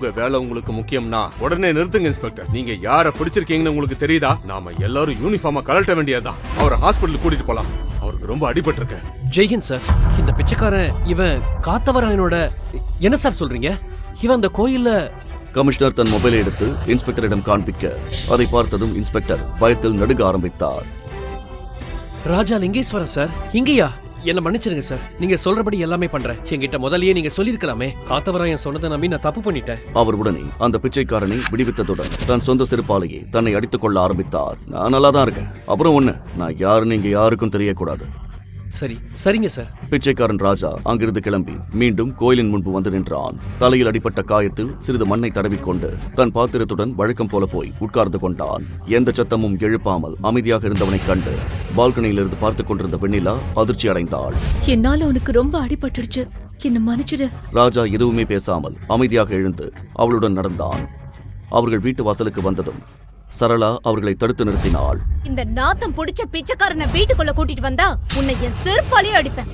உங்க வேலை உங்களுக்கு முக்கியம்னா உடனே நிறுத்துங்க இன்ஸ்பெக்டர். நீங்க யார பிடிச்சிருக்கீங்கன்னு உங்களுக்கு தெரியுதா? நாம எல்லாரும் யூனிஃபார்மா கலட்ட வேண்டியதுதான். அவரை ஹாஸ்பிட்டல் கூட்டிட்டு போலாம். அவருக்கு ரொம்ப அடிபட்டு இருக்கு. ஜெய்ஹிந்த் சார். இந்த பிச்சைக்காரன் இவன் காத்தவராயனோட என்ன சார் சொல்றீங்க? இவன் அந்த கோயில்ல... கமிஷனர் தன் மொபைலை எடுத்து இன்ஸ்பெக்டரிடம் காண்பிக்க அதை பார்த்ததும் இன்ஸ்பெக்டர் பயத்தில் நடுங்க ஆரம்பித்தார். ராஜா லிங்கேஸ்வரன் சார், இங்கயா? என்ன மன்னிச்சிருங்க சார், நீங்க சொல்றபடி எல்லாமே பண்றேன். என்கிட்ட முதல்லயே நீங்க சொல்லிருக்கலாமே. காத்தவராயன் சொன்னதை நம்பி நான் தப்பு பண்ணிட்டேன். அவர் உடனே அந்த பிச்சைக்காரனை விடுவித்ததுடன் தன் சொந்த செருப்பாலேயே தன்னை அடித்துக் கொள்ள ஆரம்பித்தார். நான் நல்லா தான் இருக்கேன். அப்புறம் ஒண்ணு, நான் யாருன்னு இங்க யாருக்கும் தெரியக்கூடாது. சரிங்க சார். பிச்சைக்காரன் ராஜா அங்கிருந்து கிளம்பி மீண்டும் கோயிலின் முன்பு வந்து நின்றான். தலையில் அடிப்பட்ட காயத்தில் சிறிது மண்ணை தடவிக்கொண்டு தன் பாத்திரத்துடன் வழக்கம் போல போய் உட்கார்ந்து கொண்டான். எந்த சத்தமும் எழுப்பாமல் அமைதியாக இருந்தவனை கண்டு பால்கனியில் இருந்து பார்த்துக் கொண்டிருந்த வெண்ணிலா அதிர்ச்சி அடைந்தாள். என்னால உனக்கு ரொம்ப அடிபட்டுடுச்சு, என்ன மன்னிச்சிடு. ராஜா எதுவுமே பேசாமல் அமைதியாக எழுந்து அவளுடன் நடந்தான். அவர்கள் வீட்டு வாசலுக்கு வந்ததும் சரளா அவர்களை தடுத்து நிறுத்தினாள். இந்த நாத்தம் புடிச்ச பிச்சைக்காரனை வீட்டுக்குள்ள கூட்டிட்டு வந்தா உன்னை என் செருப்பாலேயே அடிப்பேன்.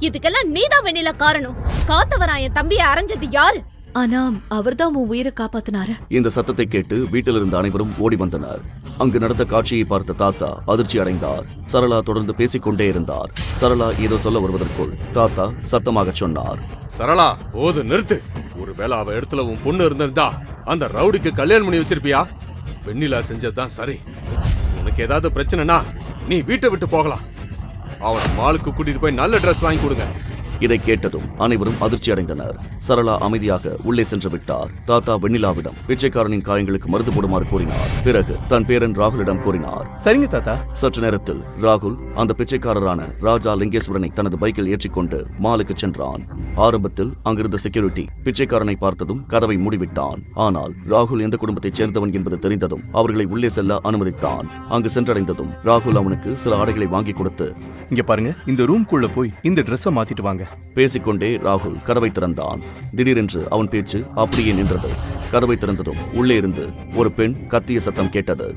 இதுக்கெல்லாம் நீதான் வெண்ணிலா காரணம். காத்தவராயன் தம்பியை அரைஞ்சது யாரு? ஆனா அவர்தான் உன் உயிரை காப்பாத்தினாரு. இந்த சத்தத்தை கேட்டு வீட்டில் இருந்த அனைவரும் ஓடி வந்தனர். அங்கு நடந்த காட்சியை பார்த்த தாத்தா அதிர்ச்சி அடைந்தார். சரளா தொடர்ந்து பேசிக்கொண்டே இருந்தார். சரளா ஏதோ சொல்ல வருவதற்குள் தாத்தா சத்தமாக சொன்னார். சரளா, போது நிறுத்து. ஒருவேளை அவ இடத்துல உன் பொண்ணு இருந்திருந்தா அந்த ரவுடிக்கு கல்யாணம் பண்ணி வச்சிருப்பியா? வெண்ணிலா செஞ்சதுதான் சரி. உனக்கு ஏதாவது பிரச்சனைனா நீ வீட்டை விட்டு போகலாம். அவனை மாலுக்கு கூட்டிட்டு போய் நல்ல டிரெஸ் வாங்கி கொடுங்க. இதை கேட்டதும் அனைவரும் அதிர்ச்சி அடைந்தனர். சரளா அமைதியாக உள்ளே சென்று விட்டார். தாத்தா வெண்ணிலாவிடம் பிச்சைக்காரனின் காயங்களுக்கு மருந்து போடுமாறு கூறினார். பிறகு தன் பேரன் ராகுலிடம் கூறினார். சரிங்க தாத்தா. சற்று நேரத்தில் ராகுல் அந்த பிச்சைக்காரரான ராஜா லிங்கேஸ்வரனை தனது பைக்கில் ஏற்றிக்கொண்டு மாலுக்கு சென்றான். ஆரம்பத்தில் அங்கிருந்த செக்யூரிட்டி பிச்சைக்காரனை பார்த்ததும் கதவை மூடிவிட்டான். ஆனால் ராகுல் எந்த குடும்பத்தைச் சேர்ந்தவன் என்பது தெரிந்ததும் அவர்களை உள்ளே செல்ல அனுமதித்தான். அங்கு சென்றடைந்ததும் ராகுல் அவனுக்கு சில ஆடைகளை வாங்கி கொடுத்து, இங்க பாருங்க, இந்த ரூம்குள்ள போய் இந்த ட்ரெஸ்ஸை மாத்திட்டு வாங்க. பேசிக்கொண்டே ராகுல் கதவை திறந்தான். திடீரென்று அவன் பேச்சு அப்படியே நின்றது. கதவை திறந்ததும் உள்ளே இருந்து ஒரு பெண் கத்திய சத்தம் கேட்டது.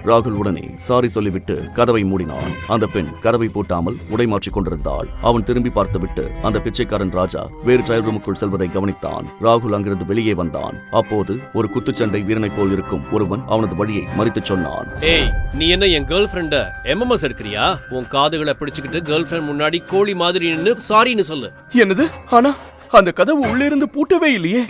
ராகுல் உடனே சாரி சொல்லிவிட்டு கதவை மூடினான். அந்த பெண் கதவை பூட்டாமல் உடை மாற்றிக் கொண்டிருந்தாள். அவன் திரும்பி பார்த்துவிட்டு அந்த பிச்சைக்காரன் ராஜா வேறு ட்ரையல் ரூமுக்குள் செல்வதை கவனித்தான். ராகுல் அங்கிருந்து வெளியே வந்தான். அப்போது ஒரு குத்துச்சண்டை வீரனை போல் இருக்கும் ஒருவன் அவனது வழியை மறித்து சொன்னான். ஏய், நீ என்ன என் கேர்ள் ஃப்ரெண்ட எம்எம்எஸ் எடுக்கிறியா? உன் காதுகளை பிடிச்சுக்கிட்டு கேர்ள் ஃப்ரெண்ட் முன்னாடி கோழி மாதிரி நின்னு சாரின்னு சொல்லு. என்னது? ஆனா அந்த கதவு உள்ளே இருந்து பூட்டவே இல்லையே.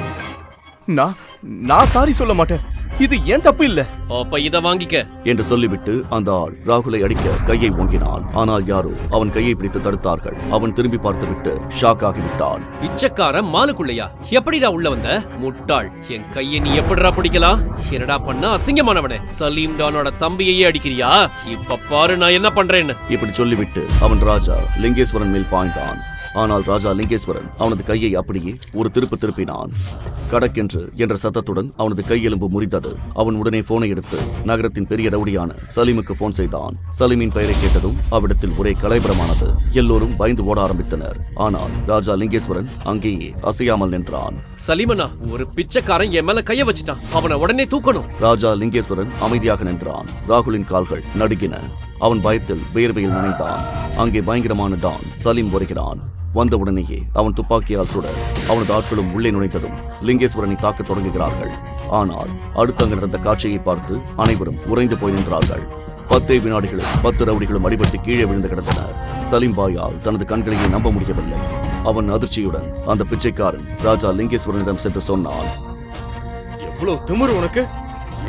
நான் சாரி சொல்ல மாட்டேன். இது ஏன் தப்பு இல்ல. அப்ப இத வாங்கிக்க என்று சொல்லிவிட்டு அந்த ஆள் ராகுலை அடிக்க கையை ஓங்கினான். ஆனால் யாரோ அவன் கையை பிடித்து தடுத்தார்கள். அவன் திரும்பி பார்த்துவிட்டு ஷாக் ஆகிவிட்டான். பிச்சைக்காரன் மாலுக்குள்ளையா? எப்படிடா உள்ள வந்த? முட்டாள், என் கையை நீ எப்படிடா பிடிக்கலாம்? என்னடா பண்ண அசிங்கமானவனே? சலீம் டானோட தம்பியையே அடிக்கிறியா? இப்ப பாரு நான் என்ன பண்றேன்னு. இப்படி சொல்லிவிட்டு அவன் ராஜா லிங்கேஸ்வரன் மேல் பாய்ந்தான். ஆனால் ராஜா லிங்கேஸ்வரன் அவனது கையை அப்படியே ஒரு திருப்பினான். கடக்கென்று என்ற சத்தத்துடன் அவனது கையெலும்பு முறிந்தது. அவன் உடனே போனை எடுத்து நகரத்தின் பெரிய ரவுடியான சலீமுக்கு போன் செய்தான். சலீமின் பெயரை கேட்டதும் அவ்விடத்தில் ஒரே கலைபரமானது. எல்லோரும் பயந்து ஓட ஆரம்பித்தனர். ஆனால் ராஜா லிங்கேஸ்வரன் அங்கேயே அசையாமல் நின்றான். சலீமனா, ஒரு பிச்சைக்காரன் என் மேல கைய வச்சிட்டான், அவனை உடனே தூக்கணும். ராஜா லிங்கேஸ்வரன் அமைதியாக நின்றான். ராகுலின் கால்கள் நடுங்கின. அவன் பயத்தில் வேர்வையில் நனைந்தான். அங்கே பயங்கரமான டான் சலீம் வருகிறான். வந்தவுடனேயே அவன் துப்பாக்கியால் சுட அவனது ஆட்களும் உள்ளே நுழைந்ததும் லிங்கேஸ்வரனை தாக்க தொடங்குகிறார்கள். ஆனால் அடுத்து அங்கு நடந்த காட்சியை பார்த்து அனைவரும் உறைந்து போய் நின்றார்கள். 10 வினாடிகளில் 10 ரவுடிகளும் அடிபட்டு கீழே விழுந்து கிடந்தனர். சலீம் பாயால் தனது கண்களையே நம்ப முடியவில்லை. அவன் அதிர்ச்சியுடன் அந்த பிச்சைக்காரன் ராஜா லிங்கேஸ்வரனிடம் சென்று சொன்னான். எவ்வளவு திமிரு உனக்கு?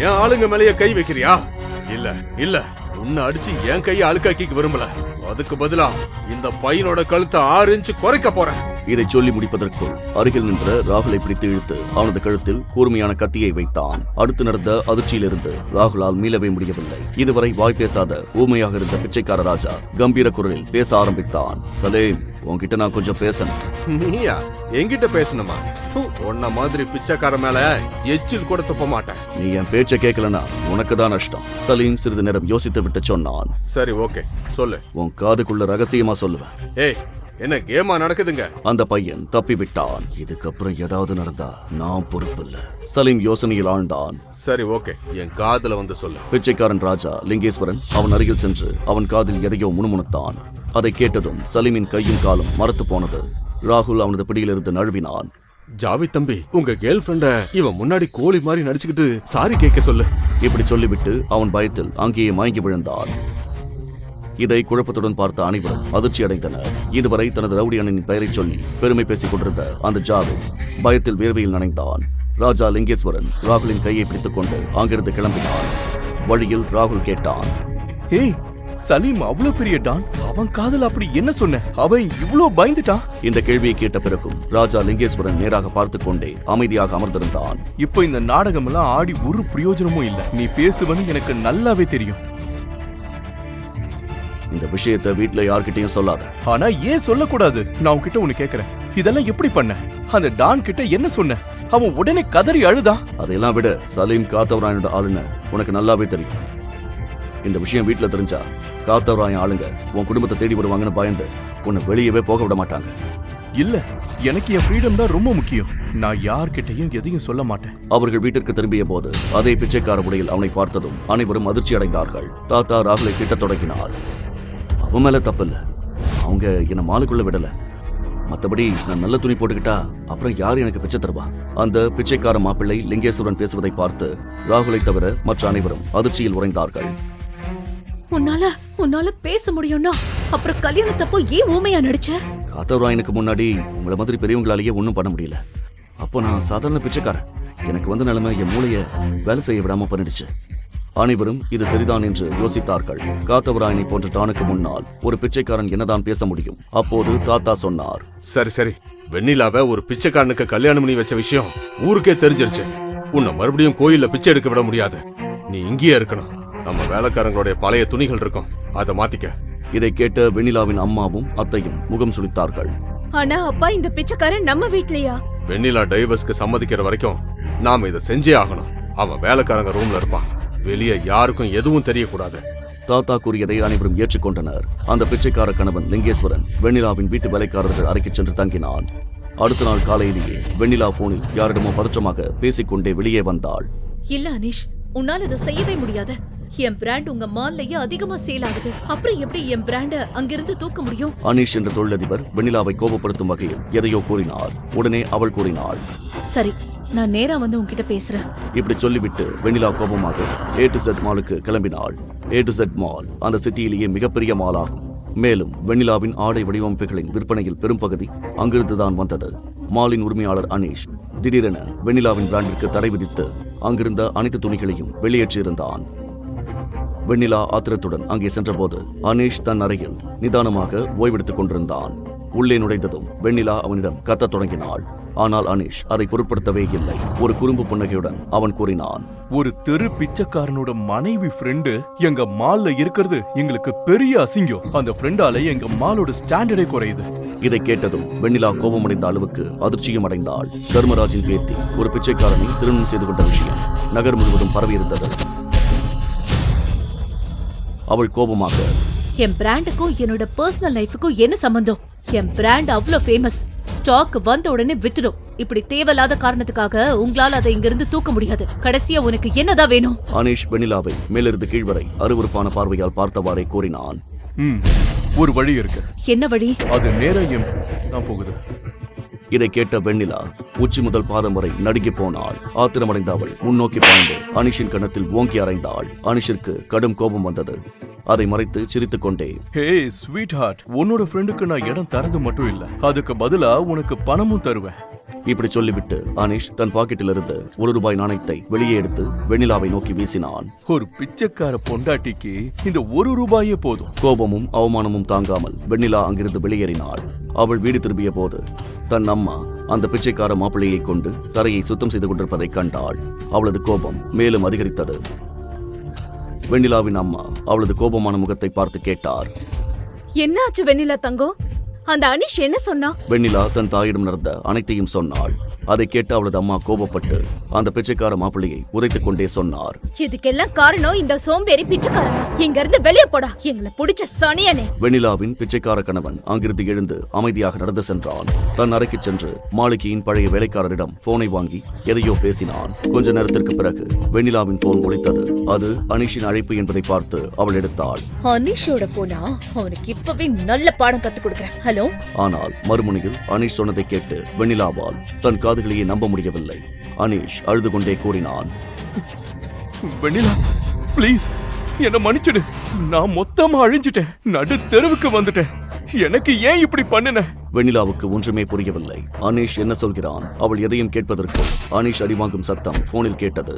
என் ஆளுங்க மேலேயே கை வைக்கிறியா? இல்ல உன்னை அடிச்சு என் கையை அழுக்காக்கிக்க விரும்பல. அதுக்கு பதிலா இந்த பையனோட கழுத்தை 6 இன்ச் குறைக்க போறேன். இதை சொல்லி முடிப்பதற்குள் அருகில் நின்ற ராகுலை பிடித்து இழுத்து அவனது கழுத்தில் கூர்மையான கத்தியை வைத்தான். அடுத்து நடந்த அதிர்ச்சியிலிருந்து ராகுலால் மீளவே முடியவில்லை. இதுவரை வாய் பேசாத ஊமையாக இருந்த பிச்சைக்கார ராஜா கம்பீர குரலில் பேச ஆரம்பித்தான். சலேம், உன்கிட்ட நான் கொஞ்சம் பேசணும். நீயா என்கிட்ட பேசணுமா? உன்ன மாதிரி பிச்சைக்கார மேல எச்சில் கூட துப்ப மாட்டேன். நீ என் பேச்சை கேட்கலனா உனக்கு தான் நஷ்டம். சலீம் சிறிது நேரம் யோசித்து விட்டு சொன்னான். சரி, ஓகே, சொல்லு. உன் காதுக்குள்ள ரகசியமா சொல்லுவேன். ஏய், என்ன கேமா நடக்குதுங்க? அந்த பையன் தப்பி விட்டான். இதுக்கப்புறம் ஏதாவது நடந்தா நான் பொறுப்பில்ல. சலீம் யோசனையில் ஆழ்ந்தான். சரி, ஓகே, என் காதுல வந்து சொல்லு. பிச்சைக்காரன் ராஜா லிங்கேஸ்வரன் அவன் அருகில் சென்று அவன் காதில் எதையோ முணுமுணுத்தான். அதை கேட்டதும் சலீமின் கையும் காலும் மரத்து போனது. ராகுல் அவனது பிடியிலிருந்து நழுவினான். ஜாவித் தம்பி, உங்க கேர்ள் ஃபிரெண்ட இவன் முன்னாடி கோழி மாதிரி நடிச்சுக்கிட்டு சாரி கேட்க சொல்லு. இப்படி சொல்லிவிட்டு அவன் பயத்தில் அங்கேயே மயங்கி விழுந்தான். இதை குழப்பத்துடன் பார்த்த அனைவரும் அதிர்ச்சி அடைந்தனர். இதுவரை தனது ரவுடி அண்ணனின் பெயரை சொல்லி பெருமை பேசிக் கொண்டிருந்த அந்த ஜாவித் பயத்தில் வேர்வையில் நனைந்தான். ராஜா லிங்கேஸ்வரன் ராகுலின் கையை பிடித்துக் கொண்டு அங்கிருந்து கிளம்பினான். வழியில் ராகுல் கேட்டான், ஏய் சலீம் அவ்வளவு பெரிய டான், அவன் காதல் அப்படி என்ன சொன்ன? அவன் இவ்ளோ பயந்துட்டான். இந்த கேள்வியை கேட்ட பிறகும் ராஜா லிங்கேஸ்வரன் நேராக பார்த்துக் கொண்டே அமைதியாக அமர்ந்திருந்தான். இப்போ இந்த நாடகம் எல்லாம் ஆடி ஒரு பிரயோஜனமும் இல்ல. நீ பேசுவன்னு எனக்கு நல்லாவே தெரியும். இந்த விஷயத்தை வீட்டுல யார்கிட்டயும் சொல்லாத. ஆனா ஏன் சொல்லக்கூடாது? நான் உன்கிட்ட ஒண்ணு கேக்குறேன், இதெல்லாம் எப்படி பண்ண? அந்த டான் கிட்ட என்ன சொன்ன? அவன் உடனே கதறி அழுதான். அதையெல்லாம் விட சலீம் காத்தவராயனோட ஆளுன்னு உனக்கு நல்லாவே தெரியும். இந்த விஷயம் வீட்டுல தெரிஞ்சா காத்தவராயன் ஆளுங்க உன் குடும்பத்தை தேடி வருவாங்கன்னு பயந்து உன்னை வெளியவே போக விட மாட்டாங்க. இல்ல, எனக்கு என் ஃப்ரீடம் தான் ரொம்ப முக்கியம். நான் யார்கிட்டயும் எதையும் சொல்ல மாட்டேன். அவர்கள் வீட்டிற்கு திரும்பிய போது அதே பிச்சைக்கார உடையில் அவனை பார்த்ததும் அனைவரும் அதிர்ச்சி அடைந்தார்கள். தாத்தா ராகுலை திட்டத் தொடங்கினார். அவன் மேல தப்பில்ல, அவங்க என்ன மாலுக்குள்ள விடல. மத்தபடி நான் நல்ல துணி போட்டுக்கிட்டா அப்புறம் யார் எனக்கு பிச்சை தருவா? அந்த பிச்சைக்கார மாப்பிள்ளை லிங்கேஸ்வரன் பேசுவதை பார்த்து ராகுலை தவிர மற்ற அனைவரும் அதிர்ச்சியில் உறைந்தார்கள். உன்னால பேச முடியும்னா அப்புறம் கல்யாணத்தப்போ ஏன் ஊமையா நடிச்ச? காத்தவராயனுக்கு முன்னாடி உங்களை மாதிரி பெரியவங்களாலேயே ஒன்றும் பண்ண முடியல. அப்போ நான் சாதாரண பிச்சைக்காரன். எனக்கு வந்த நிலைமை என் மூளைய வேலை செய்ய விடாம பண்ணிடுச்சு. அனைவரும் இது சரிதான் என்று யோசித்தார்கள். காத்தவராயனை போன்ற டானுக்கு முன்னால் ஒரு பிச்சைக்காரன் என்னதான் பேச முடியும்? அப்போது தாத்தா சொன்னார், சரி, வெண்ணிலாவை ஒரு பிச்சைக்காரனுக்கு கல்யாணம் பண்ணி வச்ச விஷயம் ஊருக்கே தெரிஞ்சிருச்சு. உன்னை மறுபடியும் கோயில்ல பிச்சை எடுக்க விட முடியாது. நீ இங்கேயே இருக்கணும். நம்ம வேலைக்காரங்களுடைய பழைய துணிகள் இருக்கும், அதை மாத்திக்க. இதை கேட்ட வெண்ணிலாவின் அம்மாவும் அத்தையும் முகம் சுளித்தார்கள். ஆனா அப்பா, இந்த பிச்சைக்காரன் நம்ம வீட்லயா? வெண்ணிலா டைவர்ஸ்க்கு சம்மதிக்கிற வரைக்கும் நாம இதை செஞ்சே ஆகணும். அவன் வேலைக்காரங்க ரூம்ல இருப்பான், வெளியே யாருக்கும் எதுவும் தெரியக்கூடாது. தாத்தா கூறியதை அனைவரும் ஏற்றுக்கொண்டனர். அந்த பிச்சைக்கார கணவன் லிங்கேஸ்வரன் வெண்ணிலாவின் வீட்டு வேலைக்காரர்கள் அறைக்கு சென்று தங்கினான். அடுத்த நாள் காலையிலேயே வெண்ணிலா போனில் யாரிடமோ பதற்றமாக பேசிக்கொண்டே வெளியே வந்தாள். இல்ல அனீஷ், உன்னால இதை செய்யவே முடியாது. என் பிராண்ட் உங்க மால்லயே அதிகமா சேல் ஆகுது. அப்புறம் எப்படி என் பிராண்ட அங்கிருந்து தூக்க முடியும்? அனீஷ் என்ற தொழிலதிபர் வெண்ணிலாவை கோபப்படுத்தும் வகையில் எதையோ கூறினார். உடனே அவள் கூறினாள், சரி, நான் நேரா வந்து உன்கிட்ட பேசுறேன். இப்படி சொல்லிவிட்டு வெண்ணிலா கோபமாக A to Z மாலுக்கு கிளம்பினாள். A to Z மால் அந்த சிட்டியிலேயே மிகப்பெரிய மால் ஆகும். மேலும் வெண்ணிலாவின் ஆடை வடிவமைப்புகளின் விற்பனையில் பெரும்பகுதி அங்கிருந்துதான் வந்தது. மாலின் உரிமையாளர் அனீஷ் திடீரென வெண்ணிலாவின் பிராண்டிற்கு தடை விதித்து அங்கிருந்த அனைத்து துணிகளையும் வெளியேற்றியிருந்தான். வெண்ணிலா ஆத்திரத்துடன் அங்கே சென்றபோது அனீஷ் தன் அறையில் நிதானமாக ஓய்வெடுத்துக் கொண்டிருந்தான். உள்ளே நுழைந்ததும் வெண்ணிலா அவனிடம் கத்தத் தொடங்கினாள். ஆனால் அனீஷ் அதை பொருட்படுத்தவே இல்லை. ஒரு குறும்பு புன்னகையுடன் அவன் கூறினான், ஒரு தெரு பிச்சைக்காரனோட மனைவி ஃப்ரெண்டு எங்க மால்ல இருக்கிறது எங்களுக்கு பெரிய அசிங்கம். அந்த ஃப்ரெண்டால எங்க மாலோட ஸ்டாண்டர்டே குறையுது. இதை கேட்டதும் வெண்ணிலா கோபமடைந்த அளவுக்கு அதிர்ச்சியும் அடைந்தாள். தர்மராஜின் பேத்தி ஒரு பிச்சைக்காரனை திருமணம் செய்து கொண்ட விஷயம் நகர் முழுவதும் பரவியிருந்தது. அவள் கோபமாக, என் பிராண்டுக்கும் என்னோட பர்சனல் லைஃபுக்கும் என்ன சம்பந்தம்? என் பிராண்ட் அவ்வளோ ஃபேமஸ், ஸ்டாக் வந்த உடனே வித்துடும். இப்படி தேவையில்லாத காரணத்துக்காக உங்களால அதை இங்கிருந்து தூக்க முடியாது. கடைசியா உனக்கு என்னதான் வேணும்? அனீஷ் வெண்ணிலாவை மேலிருந்து கீழ்வரை அருவருப்பான பார்வையால் பார்த்தவாறே கூறினான். ஒரு வழி இருக்கு. என்ன வழி? அது நேரம் தான் போகுது. இதை கேட்ட வெண்ணிலா உச்சி முதல் பாதம் வரை நடுங்கி போனாள். ஆத்திரமடைந்த அவள் முன்னோக்கி பாய்ந்து அனீஷின் கன்னத்தில் ஓங்கி அறைந்தாள். அனீஷிற்கு கடும் கோபம் வந்தது. அதை மறைத்து சிரித்துக் கொண்டே, ஹே ஸ்வீட் ஹார்ட், உன்னோட ஃப்ரெண்டுக்கு நான் இடம் தரது மட்டும் இல்ல, அதுக்கு பதிலா உனக்கு பணமும் தருவேன். இப்படி சொல்லிவிட்டு அனீஷ் தன் பாக்கெட்டிலிருந்து ₹1 நாணயத்தை வெளியே எடுத்து வெண்ணிலாவை நோக்கி வீசினான். ஒரு பிச்சைக்கார பொண்டாட்டிக்கு இந்த ₹1 போதும். கோபமும் அவமானமும் தாங்காமல் வெண்ணிலா அங்கிருந்து வெளியேறினாள். அவள் வீடு திரும்பிய போது தன் அம்மா அந்த பிச்சைக்கார மாப்பிள்ளையை கொண்டு தரையை சுத்தம் செய்து கொண்டிருப்பதை கண்டாள். அவளது கோபம் மேலும் அதிகரித்தது. வெண்ணிலாவின் அம்மா அவளது கோபமான முகத்தை பார்த்து கேட்டார், என்னாச்சு வெண்ணிலா தங்கம்? அந்த அனீஷ் என்ன சொன்னா? வெண்ணிலா தன் தாயிடம் நடந்த அனைத்தையும் சொன்னாள். அதை கேட்டு அவளது அம்மா கோபப்பட்டு அந்த பிச்சைக்கார மாப்பிள்ளையை உதைத்துக் கொண்டே சொன்னார், இதுக்கெல்லாம் காரணம் இந்த சோம்பேறி பிச்சைக்காரன். இங்க இருந்து வெளியே போடா, எங்களை பிடிச்ச சனியனே. வெண்ணிலாவின் பிச்சைக்கார கணவன் அங்கிருந்து எழுந்து அமைதியாக நடந்து சென்றான். தன் அறைக்கு சென்று மாளிகையின் பழைய வேலைக்காரரிடம் போனை வாங்கி எதையோ பேசினான். கொஞ்ச நேரத்திற்கு பிறகு வெண்ணிலாவின் போன் ஒலித்தது. அது அனீஷின் அழைப்பு என்பதை பார்த்து அவள் எடுத்தாள். அனீஷோட போனா? அவனுக்கு இப்பவே நல்ல பாடம் கத்து கொடுக்குறேன். ஹலோ. ஆனால் மறுமுனையில் அனீஷ் சொன்னதை கேட்டு வெண்ணிலாவால் தன் காதுகளையே நம்ப முடியவில்லை. அனீஷ் அழுது கொண்டே கூறினான், வெண்ணிலா ப்ளீஸ் என்ன மன்னிச்சிடு. நான் மொத்தமா அழிஞ்சிட்டேன், நடு தெருவுக்கு வந்துட்டேன். எனக்கு ஏன் இப்படி பண்ணுன? வெண்ணிலாவுக்கு ஒன்றுமே புரியவில்லை. அனீஷ் என்ன சொல்கிறான்? அவள் எதையும் கேட்பதற்குள் அனீஷ் அடிவாங்கும் சத்தம் போனில் கேட்டது.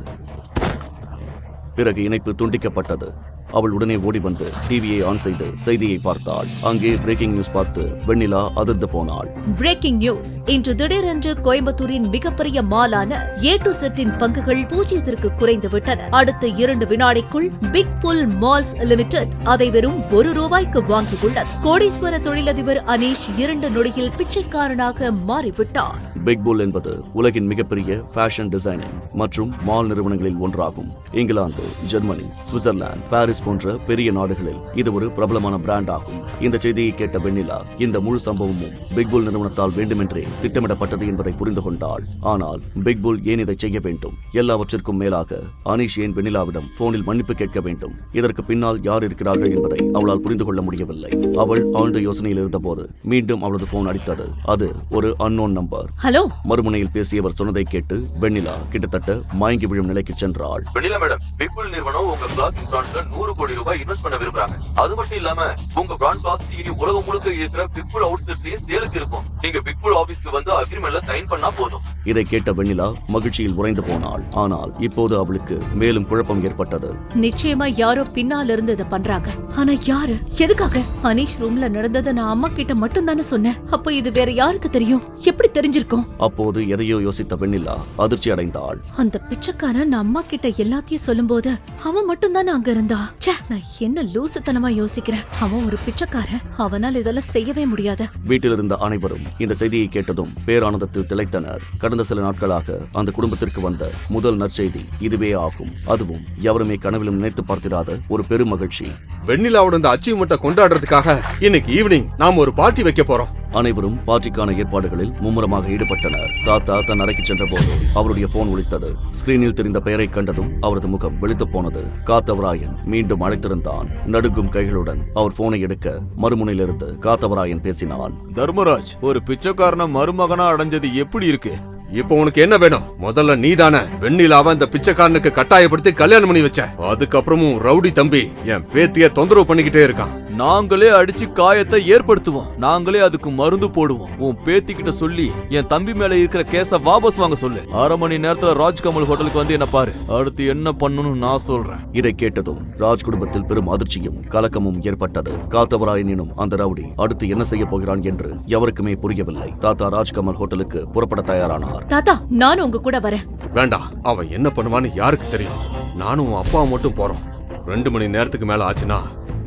பிறகு இணைப்பு துண்டிக்கப்பட்டது. அவள் உடனே ஓடி வந்து டிவியை ஆன் செய்து செய்தியை பார்த்தாள். அங்கே பிரேக்கிங் நியூஸ் பார்த்து வெண்ணிலா அதிர்ந்து போனாள். Breaking news. இன்று திடீரென்று கோயம்புத்தூரின் மிகப்பெரிய மாலான A to Z இன் பங்குகள் 0க்கு குறைந்து விட்டன. அடுத்த 2 வினாடிக்குள் பிக் புல் மால்ஸ் லிமிடெட் அதை வெறும் ₹1 வாங்கியுள்ளது. கோடீஸ்வர தொழிலதிபர் அனீஷ் 2 நொடியில் பிச்சைக்காரனாக மாறிவிட்டார். பிக் புல் என்பது உலகின் மிகப்பெரிய ஃபேஷன் டிசைனிங் மற்றும் மால் நிறுவனங்களில் ஒன்றாகும். இங்கிலாந்து, ஜெர்மனி, சுவிட்சர்லாந்து, பாரிஸ் போன்ற பெரிய நாடுகளில் இது ஒரு பிரபலமான பிராண்ட் ஆகும். இந்த செய்தியை கேட்ட வெண்ணிலா இந்த முழு சம்பவமும் பிக் புல் நிறுவனத்தால் வேண்டுமென்றே திட்டமிடப்பட்டது என்பதை புரிந்து கொண்டாள். ஆனால் பிக் புல் ஏன் இதை செய்ய வேண்டும்? எல்லாவற்றிற்கும் மேலாக அனீஷ் ஏன் வெண்ணிலாவிடம் போனில் மன்னிப்பு கேட்க வேண்டும்? இதற்கு பின்னால் யார் இருக்கிறார்கள் என்பதை அவளால் புரிந்து கொள்ள முடியவில்லை. அவள் ஆழ்ந்த யோசனையில் இருந்தபோது மீண்டும் அவளது போன் அடித்தது. அது ஒரு அன்னோன் நம்பர். ஹலோ. மறுமுனையில் பேசியவர் சொன்னதை கேட்டு வெண்ணிலா கிட்டத்தட்ட மயங்கி விழும் நிலைக்கு சென்றாள். வெண்ணிலா மேடம், பிக் புல் நிறுவனம் உங்க கிளாத்திங் பிராண்ட்ல ₹100 கோடி இன்வெஸ்ட் பண்ண விரும்புறாங்க. அது மட்டும் இல்லாம உங்க பிராண்ட் கிளாத் இனி உலகம் முழுக்க இருக்கிற பிக் புல் அவுட்லெட்லயே சேலுக்கு இருக்கும். நீங்க பிக் புல் ஆபீஸ்க்கு வந்து அக்ரிமெண்ட்ல சைன் பண்ணா போதும். இதை கேட்ட வெண்ணிலா மகிழ்ச்சியில் உறைந்து போனாள். ஆனால் இப்போது அவளுக்கு மேலும் குழப்பம் ஏற்பட்டது. நிச்சயமா யாரோ பின்னால இருந்து இதை பண்றாங்க. ஆனா யாரு? எதுக்காக? அனீஷ் ரூம்ல நடந்ததை நான் அம்மா கிட்ட மட்டும் தானே சொன்னேன். அப்ப இது வேற யாருக்கு தெரியும்? எப்படி தெரிஞ்சிருக்கும்? அப்போது எதையோ யோசித்த வெண்ணிலா அதிர்ச்சி அடைந்தாள். அந்த பிச்சைக்காரன் நான் அம்மா கிட்ட எல்லாத்தையும் சொல்லும்போது அவன் மட்டும் தானே அங்க இருந்தா. நான் என்ன லூசுத்தனமா யோசிக்கிறேன். அவன் ஒரு பிச்சைக்காரன், அவனால் இதெல்லாம் செய்யவே முடியாது. வீட்டில் இருந்த அனைவரும் இந்த செய்தியை கேட்டதும் பேரானந்தத்தில் திளைத்தனர். கடந்த சில நாட்களாக அந்த குடும்பத்திற்கு வந்த முதல் நற்செய்தி இதுவே ஆகும். அதுவும் எவருமே கனவிலும் நினைத்து பார்த்திராத ஒரு பெரும் மகிழ்ச்சி. வெண்ணிலாவோட இந்த அச்சீவ்மெண்ட்டை கொண்டாடுறதுக்காக இன்னைக்கு ஈவினிங் நாம ஒரு பார்ட்டி வைக்க போறோம். அனைவரும் பார்ட்டிக்கான ஏற்பாடுகளில் மும்முரமாக ஈடுபட்டனர். தாத்தா தன் அறைக்கு சென்ற போது அவருடைய போன் ஒலித்தது. ஸ்கிரீனில் தெரிந்த பெயரை கண்டதும் அவரது முகம் வெளுத்து போனது. காத்தவராயன் மீண்டும் அழைத்திருந்தான். நடுங்கும் கைகளுடன் அவர் போனை எடுக்க மறுமுனையிலிருந்து காத்தவராயன் பேசினான். தர்மராஜ், ஒரு பிச்சைக்காரன மருமகனா அடைஞ்சது எப்படி இருக்கு? இப்போ உனக்கு என்ன வேணும்? முதல்ல நீதானே வெண்ணிலாவை அந்த பிச்சைக்காரனுக்கு கட்டாயப்படுத்தி கல்யாணம் பண்ணி வச்ச. அதுக்கப்புறமும் ரவுடி தம்பி என் பேத்திய தொந்தரவு பண்ணிக்கிட்டே இருக்கான். நாங்களே அடிச்சு காயத்தை ஏற்படுத்துவோம். நாங்களே அதுக்கு மருந்து போடுவோம். உன் பேத்தி கிட்ட சொல்லி என் தம்பி மேல இருக்கிற கேஸ வாபஸ் வாங்க சொல்லு. 1/2 மணி நேரத்துல ராஜ்கமல் ஹோட்டலுக்கு வந்து என்ன பாரு. அடுத்து என்ன பண்ணணும்னு நான் சொல்றேன். இதை கேட்டதும் ராஜ் குடும்பத்தில் பெரும் அதிர்ச்சியும் கலக்கமும் ஏற்பட்டது. காத்தவராயன் எனும் அந்த ரவுடி அடுத்து என்ன செய்ய போகிறான் என்று எவருக்குமே புரியவில்லை. தாத்தா ராஜ்கமல் ஹோட்டலுக்கு புறப்பட தயாரானார். தாத்தா, நானும் உங்க கூட வரேன். வேண்டாம், அவன் என்ன பண்ணுவான்னு யாருக்கு தெரியும்? நானும் உன் அப்பாவும் மட்டும் போறோம். 2 மணி நேரத்துக்கு மேல ஆச்சுன்னா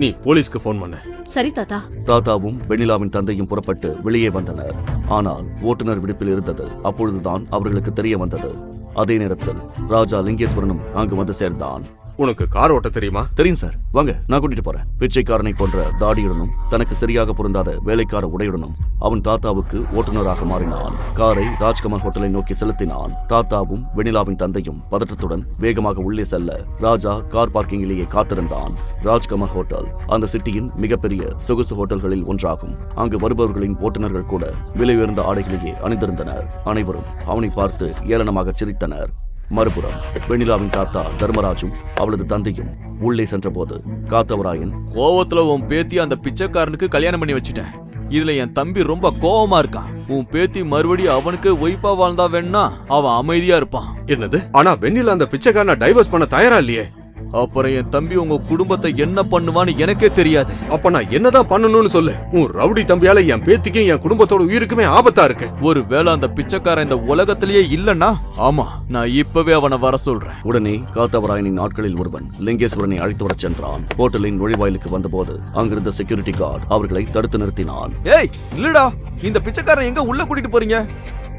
நீ போலீஸ்க்கு போன் பண்ண. சரி தாத்தா. தாத்தாவும் வெண்ணிலாவின் தந்தையும் புறப்பட்டு வெளியே வந்தனர். ஆனால் ஓட்டுநர் விடுப்பில் இருந்தது. அப்பொழுதுதான் அவர்களுக்கு தெரிய வந்தது. அதே நேரத்தில் ராஜா லிங்கேஸ்வரனும் அங்கு வந்து சேர்ந்தான். உனக்கு கார் ஓட்ட தெரியுமா? தெரியும் சார், வாங்க நான் கூட்டிட்டு போறேன். பிச்சைக்காரனை போன்ற தாடியுடனும் தனக்கு சரியாக பொருந்தாத வேலைக்கார உடையுடனும் அவன் தாத்தாவுக்கு ஓட்டுநராக மாறினான். காரை ராஜ்கமல் ஹோட்டலை நோக்கி செலுத்தினான். தாத்தாவும் வெண்ணிலாவின் தந்தையும் பதற்றத்துடன் வேகமாக உள்ளே செல்ல ராஜா கார் பார்க்கிங்கிலேயே காத்திருந்தான். ராஜ்கமல் ஹோட்டல் அந்த சிட்டியின் மிகப்பெரிய சொகுசு ஹோட்டல்களில் ஒன்றாகும். அங்கு வருபவர்களின் ஓட்டுநர்கள் கூட விலை உயர்ந்த ஆடைகளையே அணிந்திருந்தனர். அனைவரும் அவனை பார்த்து ஏளனமாக சிரித்தனர். மறுபுறம் வெண்ணிலாவின் தாத்தா தர்மராஜும் அவளது தந்தையும் உள்ளே சென்றபோது காத்தவராயன், கோவத்துல உன் பேத்தி அந்த பிச்சைக்காரனுக்கு கல்யாணம் பண்ணி வச்சுட்டேன். இதுல என் தம்பி ரொம்ப கோவமா இருக்கான். உன் பேத்தி மறுபடியும் அவனுக்கு ஒய்ஃபா வாழ்ந்தா வேணா அவன் அமைதியா இருப்பான். என்னது? ஆனா வெண்ணிலா அந்த பிச்சைக்காரனை டைவர்ஸ் பண்ண தயாரா இல்லையே. அப்புறம் என் தம்பி உங்க குடும்பத்தை என்ன பண்ணுவான்னு எனக்கே தெரியாது. அப்ப நான் என்னதான் பண்ணணும்னு சொல்லு. உன் ரவுடி தம்பியால என் பேத்திக்கும் என் குடும்பத்தோட உயிருக்குமே ஆபத்தா இருக்கு. ஒருவேளை அந்த பிச்சைக்காரன் இந்த உலகத்திலேயே இல்லன்னா, ஆமா, நான் இப்பவே அவனை வர சொல்றேன். உடனே காத்தவராயனின் ஆட்களில் ஒருவன் லிங்கேஸ்வரனை அழைத்து வரச் சென்றான். ஹோட்டலின் நுழைவாயிலுக்கு வந்தபோது அங்கிருந்த செக்யூரிட்டி கார்டு அவர்களை தடுத்து நிறுத்தினான். ஏய் இல்லடா, இந்த பிச்சைக்காரன் எங்க உள்ள கூட்டிட்டு போறீங்க?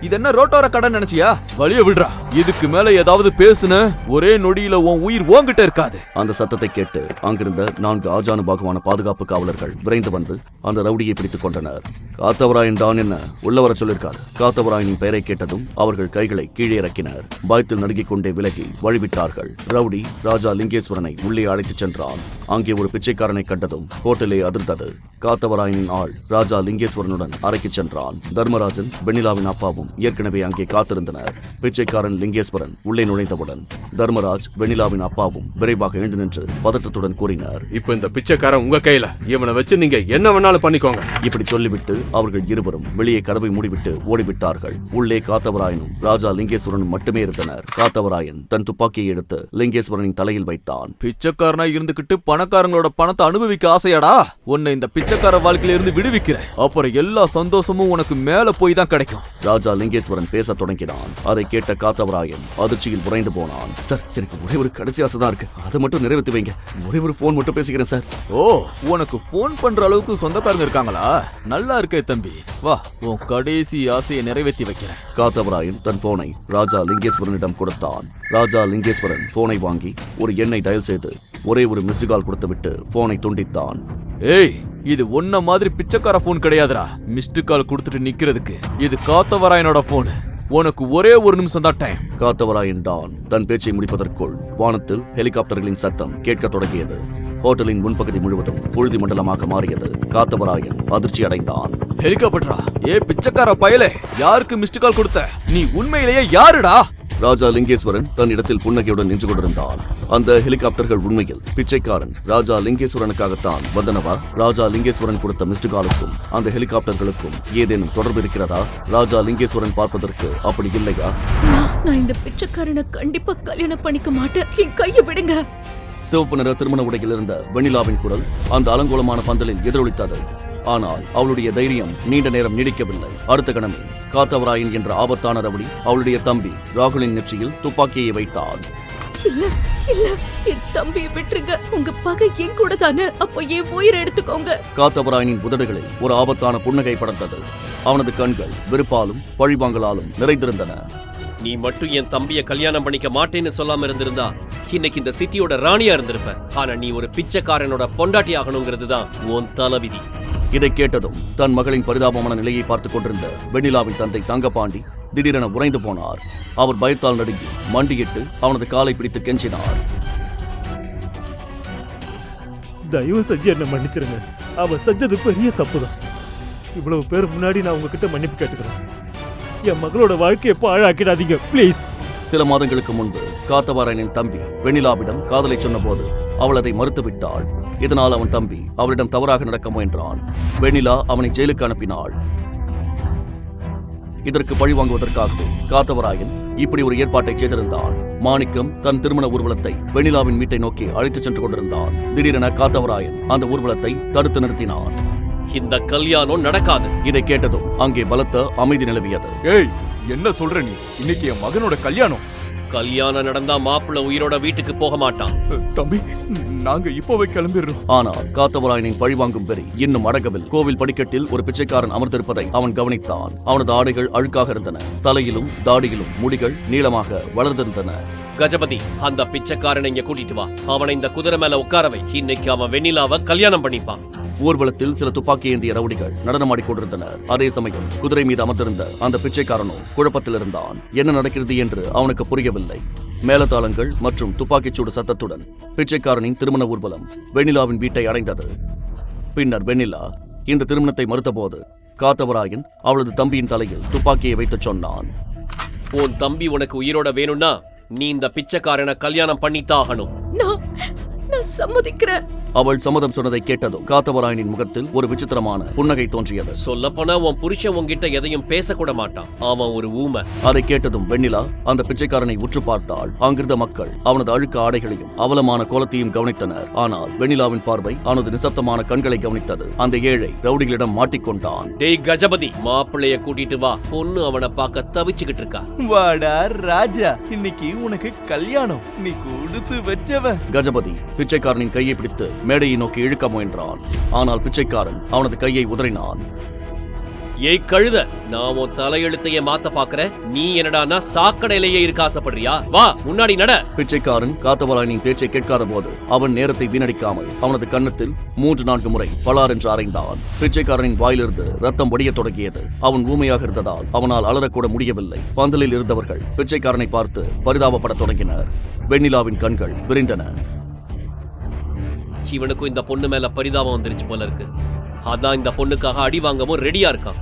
இது என்ன ரோட்டோர கடை நினைச்சியா? வழிய விடுறா. இதுக்கு மேல ஏதாவது பேசுன ஒரே நொடியில உன் உயிர் ஓங்கிட்ட இருக்காது. அந்த சத்தத்தை கேட்டு அங்கிருந்த 4 ஆஜானுபாகுவான பாதுகாப்பு காவலர்கள் விரைந்து வந்து அந்த ரவுடியை பிடித்துக் கொண்டனர். காத்தவராயன் டான் என்ன உள்ள வர சொல்லிருக்காரு. காத்தவராயனின் பெயரை கேட்டதும் அவர்கள் கைகளை கீழே இறக்கினர். பயத்தில் நடுங்கிக் கொண்டே விலகி வழிவிட்டார்கள். ரவுடி ராஜா லிங்கேஸ்வரனை உள்ளே அழைத்துச் சென்றான். அங்கே ஒரு பிச்சைக்காரனை கண்டதும் ஹோட்டலே அதிர்ந்தது. காத்தவராயனின் ஆள் ராஜா லிங்கேஸ்வரனுடன் அறைக்கு சென்றான். தர்மராஜன், வெண்ணிலாவின் அப்பாவும் ஏற்கனவே அங்கே காத்திருந்தனர். பிச்சைக்காரன் லிங்கேஸ்வரன் உள்ளே நுழைந்தவுடன் தர்மராஜ், வெண்ணிலாவின் அப்பாவும் விரைவாக எழுந்து நின்று பதற்றத்துடன் கூறினர், இப்ப இந்த பிச்சைக்காரன் உங்க கையில, இவனை வச்சு நீங்க என்ன வேணாலும் பண்ணிக்கோங்க. இப்படி சொல்லிவிட்டு அவர்கள் இருவரும் வெளியே கதவை மூடிவிட்டு ஓடிவிட்டார்கள். உள்ளே காத்தவராயனும் ராஜா லிங்கேஸ்வரனும் மட்டுமே இருந்தனர். காத்தவராயன் தன் துப்பாக்கியை எடுத்து லிங்கேஸ்வரனின் தலையில் வைத்தான். பிச்சைக்காரனா இருந்துகிட்டு பணக்காரங்களோட பணத்தை அனுபவிக்க ஆசையாடா? உன்னை இந்த பிச்சைக்கார வாழ்க்கையில இருந்து விடுவிக்கிறேன். அப்புறம் எல்லா சந்தோஷமும் உனக்கு மேல போய் தான் கிடைக்கும். ராஜா லிங்கேஸ்வரன் பேசத் தொடங்கினான். அதை கேட்ட காத்தவராயன் அதிர்ச்சியில் உறைந்து போனான். சார், எனக்கு ஒரே ஒரு கடைசி ஆசை தான் இருக்கு. அதை மட்டும் நிறைவேற்றி வைங்க. ஒரே ஒரு போன் மட்டும் பேசிக்கிறேன் சார். ஓ, உனக்கு போன் பண்ற அளவுக்கு சொந்தக்காரங்க இருக்காங்களா? நல்லா இருக்கே தம்பி, வா உன் கடைசி ஆசையை நிறைவேற்றி வைக்கிறேன். காத்தவராயன் தன் போனை ராஜா லிங்கேஸ்வரனிடம் கொடுத்தான். ராஜா லிங்கேஸ்வரன் போனை வாங்கி ஒரு எண்ணை டயல் செய்து ஒரே ஒரு மிஸ்டு கால் கொடுத்துவிட்டு போனை துண்டித்தான். ஏய், இது ஒன்ன மாதிரி பிச்சைக்கார போன் கிடையாதுடா. மிஸ்டு கால் கொடுத்துட்டு நிக்கிறதுக்கு. இது காத்தவராயனோட போன். உனக்கு ஒரே ஒரு நிமிஷம் தான் டைம். காத்தவராயன் டான் தன் பேச்சை முடிப்பதற்குள் வானத்தில் ஹெலிகாப்டர்களின் சத்தம் கேட்கத் தொடங்கியது. ஹோட்டலின் முன்பகுதி முழுவதும் புழுதி மண்டலமாக மாறியது. காத்தவராயன் அதிர்ச்சி அடைந்தான். ஹெலிகாப்டரா? ஏ பிச்சைக்கார பயலே, யாருக்கு மிஸ்டு கால் கொடுத்த? நீ உண்மையிலேயே யாருடா? ராஜா லிங்கேஸ்வரன் தன் இடத்தில் புன்னகையுடன் நின்று கொண்டிருந்தான். அந்த ஹெலிகாப்டர்கள் உண்மையில் பிச்சைக்காரன் ராஜா லிங்கேஸ்வரனுக்காகத்தான் வந்தனவா? ராஜா லிங்கேஸ்வரன் கொடுத்த மிஸ்டு காலுக்கும் அந்த ஹெலிகாப்டர்களுக்கும் ஏதேனும் தொடர்பு இருக்கிறதா? ராஜா லிங்கேஸ்வரன் பார்ப்பதற்கு அப்படி இல்லையா? நான் இந்த பிச்சைக்காரனை கண்டிப்பா கல்யாணம் பண்ணிக்க மாட்டேன். என் கையை விடுங்க. சிவப்பு நிற திருமண உடையில் இருந்த வெண்ணிலாவின் குரல் அந்த அலங்கோலமான பந்தலில் எதிரொலித்தது. ஆனால் அவளுடைய தைரியம் நீண்ட நேரம் நீடிக்கவில்லை. அடுத்த கணமே காத்தவராயன் என்ற ஆபத்தான ரவுடி அவளுடைய தம்பி ராகுலின் நெற்றியில் துப்பாக்கியை வைத்தான். இல்ல இல்ல, என் தம்பியை விட்டுருங்க. உங்க பகை என் கூட தானே, அப்போ என் உயிரை எடுத்துக்கோங்க. காத்தவராயனின் உதடுகளில் ஒரு ஆபத்தான புன்னகை படர்ந்தது. அவனது கண்கள் வெறுப்பாலும் பழிவாங்கலாலும் நிறைந்திருந்தன. நீ மட்டும் என் தம்பிய கல்யாணம் பண்ணிக்க மாட்டேன்னு சொல்லாம இருந்திருந்தா இன்னைக்கு இந்த சிட்டியோட ராணியா இருந்திருப்ப. ஆனா நீ ஒரு பிச்சைக்காரனோட பொண்டாட்டி ஆகணுங்கிறது தான் உன் தலைவிதி. இதை கேட்டதும் தன் மகளின் பரிதாபமான நிலையை பார்த்துக் கொண்டிருந்த வெண்ணிலாவின் தந்தை தங்கபாண்டி திடீரென உறைந்து போனார். அவர் பயத்தால் நடுங்கி மண்டியிட்டு அவனது காலை பிடித்து கெஞ்சினார். தயவு செஞ்சு என்ன மன்னிச்சிருங்க. அவன் செஞ்சது பெரிய தப்புதான். இவ்வளவு பேர் முன்னாடி நான் உங்ககிட்ட மன்னிப்பு கேட்டுக்கிறேன். என் மகளோட வாழ்க்கையை பாழாக்கிடாதீங்க ப்ளீஸ். சில மாதங்களுக்கு முன்பு காத்தவராயனின் தம்பி வெண்ணிலாவிடம் காதலை சொன்னபோது அவள் அதை மறுத்துவிட்டாள். இதனால் அவன் தம்பி அவளிடம் தவறாக நடக்க முயன்றான். வெண்ணிலா அவனை ஜெயிலுக்கு அனுப்பினாள். இதற்கு பழி வாங்குவதற்காக காத்தவராயன் இப்படி ஒரு ஏற்பாட்டை செய்திருந்தான். மாணிக்கம் தன் திருமண ஊர்வலத்தை வெண்ணிலாவின் வீட்டை நோக்கி அழைத்துச் சென்று கொண்டிருந்தான். திடீரென காத்தவராயன் அந்த ஊர்வலத்தை தடுத்து நிறுத்தினான். இந்த கல்யாணம் நடக்காது. இதை கேட்டதும் அங்கே பலத்த அமைதி நிலவியது. ஏய், என்ன சொல்ற நீ? இன்னைக்கு என் மகனோட கல்யாணம். கல்யாணம் நடந்தா மாப்பிள்ள உயிரோட வீட்டுக்கு போக மாட்டான். தம்பி, நாங்க இப்போவே கிளம்பிடுறோம். ஆனால் காத்தவராயனின் பழிவாங்கும் வெறி இன்னும் அடங்கவில்லை. கோவில் படிக்கட்டில் ஒரு பிச்சைக்காரன் அமர்ந்திருப்பதை அவன் கவனித்தான். அவனது ஆடைகள் அழுக்காக இருந்தன. தலையிலும் தாடியிலும் முடிகள் நீளமாக வளர்ந்திருந்தன. கஜபதி, அந்த பிச்சைக்காரனை இங்க கூட்டிட்டு வா. அவனை இந்த குதிரை மேல உட்காரவை. இன்னைக்கு அவன் வெண்ணிலாவை கல்யாணம் பண்ணிப்பான். ஊர்வலத்தில் சில துப்பாக்கி ஏந்திய ரவுடிகள் நடனமாடிக் கொண்டிருந்தனர். அதே சமயம் குதிரை மீது அமர்ந்திருந்த அந்த பிச்சைக்காரனோ குழப்பத்தில் இருந்தான். என்ன நடக்கிறது என்று அவனுக்கு புரியவில்லை. மேலதாளங்கள் மற்றும் துப்பாக்கிச்சூடு சத்தத்துடன் பிச்சைக்காரனின் திருமண ஊர்வலம் வெண்ணிலாவின் வீட்டை அடைந்தது. பின்னர் வெண்ணிலா இந்த திருமணத்தை மறுத்தபோது காத்தவராயன் அவளது தம்பியின் தலையில் துப்பாக்கியை வைத்துச் சொன்னான். உன் தம்பி உனக்கு உயிரோட வேணும்னா நீ இந்த பிச்சைக்காரனை கல்யாணம் பண்ணித்தான் ஆகணும். நான் சம்மதிக்கிறேன். அவள் சம்மதம் சொன்னதை கேட்டதும் காத்தவராயனின் முகத்தில் ஒரு விசித்திரமான புன்னகை தோன்றியது. சொல்லப்போனா உன் புருஷன் உன்கிட்ட எதையும் பேசக்கூட மாட்டான். அவன் ஒரு ஊமை. அதை கேட்டதும் வெண்ணிலா அந்த பிச்சைக்காரனை உற்று பார்த்தாள். அங்கிருந்த மக்கள் அவனது அழுக்க ஆடைகளையும் அவலமான கோலத்தையும் கவனித்தனர். ஆனால் வெண்ணிலாவின் பார்வை அவனது நிசப்தமான கண்களை கவனித்தது. அந்த ஏழை ரவுடிகளிடம் மாட்டிக்கொண்டான். டேய் கஜபதி, மாப்பிள்ளைய கூட்டிட்டு வா. பொண்ணு அவனை பார்க்க தவிச்சுக்கிட்டு இருக்கா. வாடா ராஜா, இன்னைக்கு உனக்கு கல்யாணம். நீ கொடுத்து வச்சவன். கஜபதி பிச்சைக்காரனின் கையை பிடித்து மேடையை நோக்கி இழுக்க முயன்றான். ஆனால் பிச்சைக்காரன் அவனது கையை உதறினான். ஏய் கழுத, நான் உன் தலையெழுத்தையே மாத்த பாக்குறேன். நீ என்னடானா சாக்கடையிலேயே இருக்க ஆசைப்படுறியா? வா முன்னாடி நட. பிச்சைக்காரன் காத்தவராயனின் பேச்சை கேட்காத போது அவன் நேரத்தை வீணடிக்காமல் அவனது கன்னத்தில் 3-4 முறை பலார் என்று அறைந்தான். பிச்சைக்காரனின் வாயிலிருந்து ரத்தம் வடிய தொடங்கியது. அவன் ஊமையாக இருந்ததால் அவனால் அலறக்கூட முடியவில்லை. பந்தலில் இருந்தவர்கள் பிச்சைக்காரனை பார்த்து பரிதாபப்படத் தொடங்கினர். வெண்ணிலாவின் கண்கள் விரிந்தன. இவனுக்கும் இந்த பொண்ணு மேல பரிதாபம் வந்துருச்சு போல இருக்கு. அதான் இந்த பொண்ணுக்காக அடி வாங்கவும் ரெடியா இருக்கான்.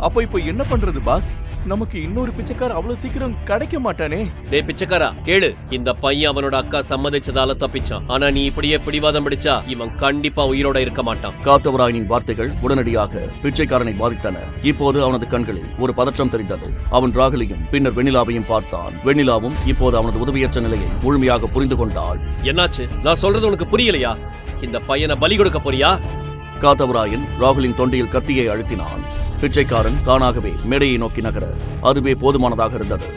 அப்ப இப்ப என்ன பண்றது பாஸ்? நமக்கு இன்னொரு பிச்சைக்கார அவ்வளவு சீக்கிரம் கிடைக்க மாட்டானே. டேய் பிச்சைக்காரா கேளு, இந்த பையன் அவனோட அக்கா சம்மதிச்சதால தப்பிச்சான். ஆனா நீ இப்படியே பிடிவாதம் பிடிச்சா இவன் கண்டிப்பா உயிரோட இருக்க மாட்டான். காத்தவராயனின் வார்த்தைகள் உடனடியாக பிச்சைக்காரனை பாதித்தன. இப்போது அவனது கண்களில் ஒரு பதற்றம் தெரிந்தது. அவன் ராகுலையும் பின்னர் வெண்ணிலாவையும் பார்த்தான். வெண்ணிலாவும் இப்போது அவனது உதவியற்ற நிலையை முழுமையாக புரிந்து கொண்டாள். என்னாச்சு? நான் சொல்றது உனக்கு புரியலையா? இந்த பையனை பலி கொடுக்க போறியா? காத்தவராயன் ராகுலின் தொண்டையில் கத்தியை அழுத்தினான். பிச்சைக்காரன் தானாகவே மேடையை நோக்கி நகர அதுவே போதுமானதாக இருந்தது.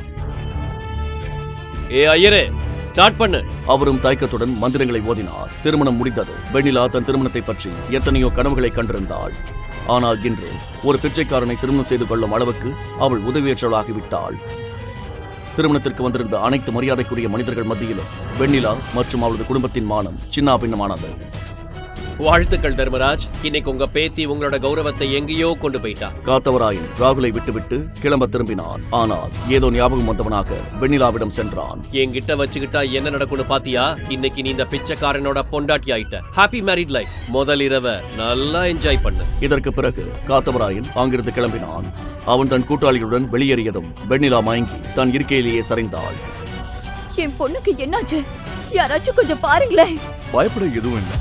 ஏ ஐயரே, ஸ்டார்ட் பண்ணு. அவரும் தயக்கத்துடன் மந்திரங்களை ஓதினார். திருமணம் முடிந்தது. வெண்ணிலா தன் திருமணத்தை பற்றி எத்தனையோ கனவுகளை கண்டிருந்தாள். ஆனால் இன்று ஒரு பிச்சைக்காரனை திருமணம் செய்து கொள்ளும் அளவுக்கு அவள் உதவியற்றவளாகிவிட்டாள். திருமணத்திற்கு வந்திருந்த அனைத்து மரியாதைக்குரிய மனிதர்கள் மத்தியிலும் வெண்ணிலா மற்றும் அவளது குடும்பத்தின் மானம் சின்னாபின்னமானது. வாழ்த்துக்கள் தர்மராஜ். இன்னைக்கு உங்க பேத்தி உங்களோட கௌரவத்தை எங்கேயோ கொண்டு போயிட்டா. காத்தவராயன் ராகுலை விட்டுவிட்டு கிளம்ப திரும்பினான். ஆனால் ஏதோ ஞாபகம் வந்தவனாக வெண்ணிலாவிடம் சென்றான். என்கிட்ட வச்சுக்கிட்டா என்ன நடக்கும்னு பாத்தியா? இன்னைக்கு நீ இந்த பிச்சைக்காரனோட பொண்டாட்டி ஆயிட்ட. Happy married life. முதல் இரவை நல்லா என்ஜாய் பண்ணு. இதற்கு பிறகு காத்தவராயன் அங்கிருந்து கிளம்பினான். அவன் தன் கூட்டாளிகளுடன் வெளியேறியதும் வெண்ணிலா மயங்கி தன் இருக்கையிலேயே சரிந்தாள். என் பொண்ணுக்கு என்னாச்சு? யாராச்சும் கொஞ்சம் பாருங்களேன். பயப்பட எதுவும் இல்லை.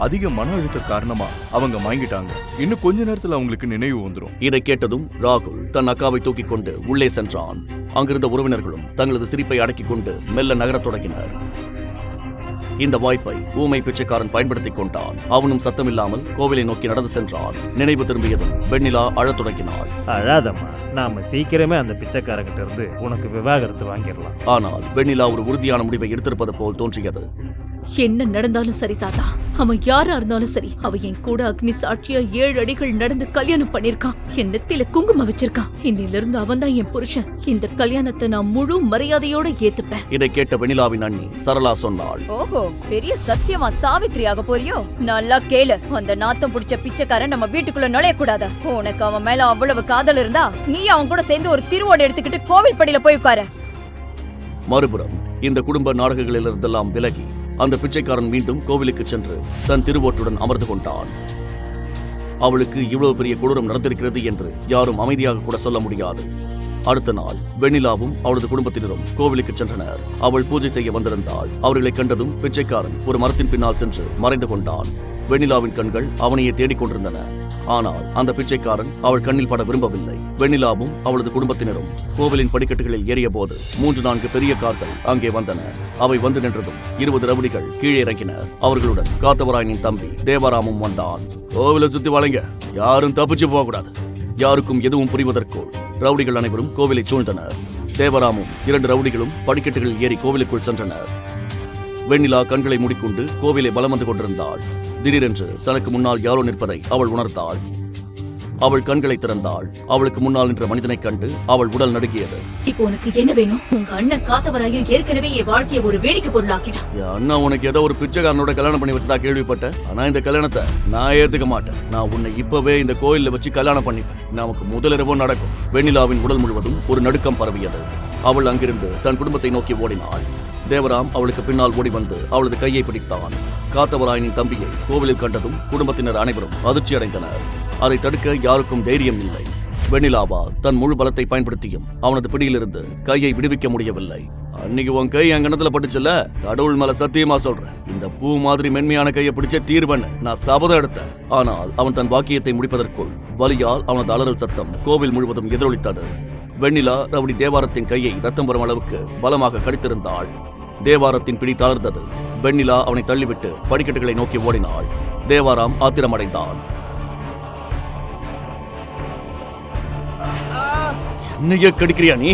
அதிக மன அழுத்த காரணமா அவங்க மயங்கிட்டாங்க. இன்னும் கொஞ்ச நேரத்துல அவங்களுக்கு நினைவு வந்துடும். இதை கேட்டதும் ராகுல் தன் அக்காவை தூக்கிக் கொண்டு உள்ளே சென்றான். அங்கிருந்த உறவினர்களும் தங்களது சிரிப்பை அடக்கிக் கொண்டு மெல்ல நகரத் தொடங்கினர். இந்த வாய்ப்பை ஊமை பிச்சைக்காரன் பயன்படுத்திக் கொண்டான். அவனும் சத்தமில்லாமல் கோவிலை நோக்கி நடந்து சென்றான். நினைவு திரும்பியதும் வெண்ணிலா அழத் தொடங்கினாள். அழாதம்மா, நாம சீக்கிரமே அந்த பிச்சைக்காரங்கிட்ட இருந்து உனக்கு விவாகரத்து வாங்கிடலாம். ஆனால் வெண்ணிலா ஒரு உறுதியான முடிவை எடுத்திருப்பது போல் தோன்றியது. என்ன நடந்தாலும் சரி தாத்தா, அவன் யாரா இருந்தாலும் சரி, அவ என் கூட அக்னி சாட்சியா 7 அடிகள் நடந்து கல்யாணம் பண்ணிருக்கான். என் நெத்தியில குங்குமம் வச்சிருக்கான். இன்னில இருந்து அவன் தான் என் புருஷன். இந்த கல்யாணத்தை நான் முழு மரியாதையோட ஏத்துப்பேன். இதை கேட்ட வெண்ணிலாவின் அண்ணி சரளா சொன்னாள். ஓஹோ, பெரிய சத்தியமா சாவித்ரியாக போறியோ? நல்லா கேளு, அந்த நாத்தம் புடிச்ச பிச்சைக்காரன் நம்ம வீட்டுக்குள்ள நுழைய கூடாது. உனக்கு அவன் மேல அவ்வளவு காதல் இருந்தா நீ அவன் கூட சேர்ந்து ஒரு திருவோடு எடுத்துக்கிட்டு கோவில் படியில போய் உட்காரு. மறுபுறம் இந்த குடும்ப நாடகங்களிலிருந்தெல்லாம் விலகி அந்த பிச்சைக்காரன் மீண்டும் கோவிலுக்கு சென்று தன் திருவோட்டுடன் அமர்ந்து கொண்டான். அவளுக்கு இவ்வளவு பெரிய கொடூரம் நடந்திருக்கிறது என்று யாரும் அமைதியாக கூட சொல்ல முடியாது. அடுத்த நாள் வெண்ணிலாவும் அவளது குடும்பத்தினரும் கோவிலுக்கு சென்றனர். அவள் பூஜை செய்ய வந்திருந்தாள். அவர்களை கண்டதும் பிச்சைக்காரன் ஒரு மரத்தின் பின்னால் சென்று மறைந்து கொண்டான். வெண்ணிலாவின் கண்கள் அவனையே தேடிக் கொண்டிருந்தன. ஆனால் அந்த பிச்சைக்காரன் அவள் கண்ணில் பட விரும்பவில்லை. வெண்ணிலாவும் அவளது குடும்பத்தினரும் கோவிலின் படிக்கட்டுகளில் ஏறிய போது 3-4 பெரிய கார்கள் அங்கே வந்தன. அவை வந்து நின்றதும் 20 ரவுடிகள் கீழே இறங்கினர். அவர்களுடன் காத்தவராயனின் தம்பி தேவாராமும் வந்தான். கோவிலை சுத்தி வளைங்க, யாரும் தப்பிச்சு போக கூடாது. யாருக்கும் எதுவும் புரிவதற்குள் ரவுடிகள் அனைவரும் கோவிலை சூழ்ந்தனர். தேவராமும் 2 ரவுடிகளும் படிக்கட்டுகளில் ஏறி கோவிலுக்குள் சென்றனர். வெண்ணிலா கண்களை மூடிக்கொண்டு கோவிலை பலம் வந்து கொண்டிருந்தாள். திடீரென்று தனக்கு முன்னால் யாரோ நிற்பதை அவள் உணர்ந்தாள். அவள் கண்களை திறந்தாள். அவளுக்கு முன்னால் நின்ற மனிதனை கண்டு அவள் உடல் நடுங்கியது. இப்போ உனக்கு என்ன வேணும்? உங்க அண்ணன் காத்தவராயன் ஏற்கனவே என் வாழ்க்கையை ஒரு வேடிக்கை பொருளாக்கிட்டான். என் அண்ணா உனக்கு ஏதோ ஒரு பிச்சைக்காரனோட கல்யாணம் பண்ணி வச்சதா கேள்விப்பட்டேன். ஆனா இந்த கல்யாணத்தை நான் ஏத்துக்க மாட்டேன். நான் உன்னை இப்பவே இந்த கோயில்ல வச்சு கல்யாணம் பண்ணிப்பேன். நமக்கு முதலிரவோ நடக்கும். வெண்ணிலாவின் உடல் முழுவதும் ஒரு நடுக்கம் பரவியது. அவள் அங்கிருந்து தன் குடும்பத்தை நோக்கி ஓடினாள். தேவராம் அவளுக்கு பின்னால் ஓடி வந்து அவளது கையை பிடித்தான். காத்தவராயனின் தம்பியை கோவிலில் கண்டதும் குடும்பத்தினர் அனைவரும் அதிர்ச்சி அடைந்தனர். அதை தடுக்க யாருக்கும் தைரியம் இல்லை. வெண்ணிலாவால் தன் முழு பலத்தை பயன்படுத்தியும் அவனது பிடியிலிருந்து கையை விடுவிக்க முடியவில்லை. அன்னைக்கு உன் கை என் கணத்துல பட்டுச்சுல்ல, கடவுள் மேல சத்தியமா சொல்றேன், இந்த பூ மாதிரி மென்மையான கையை பிடிச்ச தீர்வன் நான் சபதம் எடுத்தேன். ஆனால் அவன் தன் வாக்கியத்தை முடிப்பதற்குள் வலியால் அவனது அலறல் சத்தம் கோவில் முழுவதும் எதிரொலித்தது. வெண்ணிலா ரவுடி தேவாரத்தின் கையை ரத்தம் வரும் அளவுக்கு பலமாக கடித்திருந்தாள். தேவாரத்தின் பிடி தளர்ந்தது. வெண்ணிலா அவனை தள்ளிவிட்டு படிக்கட்டுகளை நோக்கி ஓடினாள். தேவாராம் ஆத்திரமடைந்தான். என்னைய கடிக்கிறியா நீ?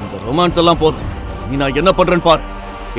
இந்த ரொமான்ஸ் எல்லாம் போதும், நீ நான் என்ன பண்றேன்னு பாரு.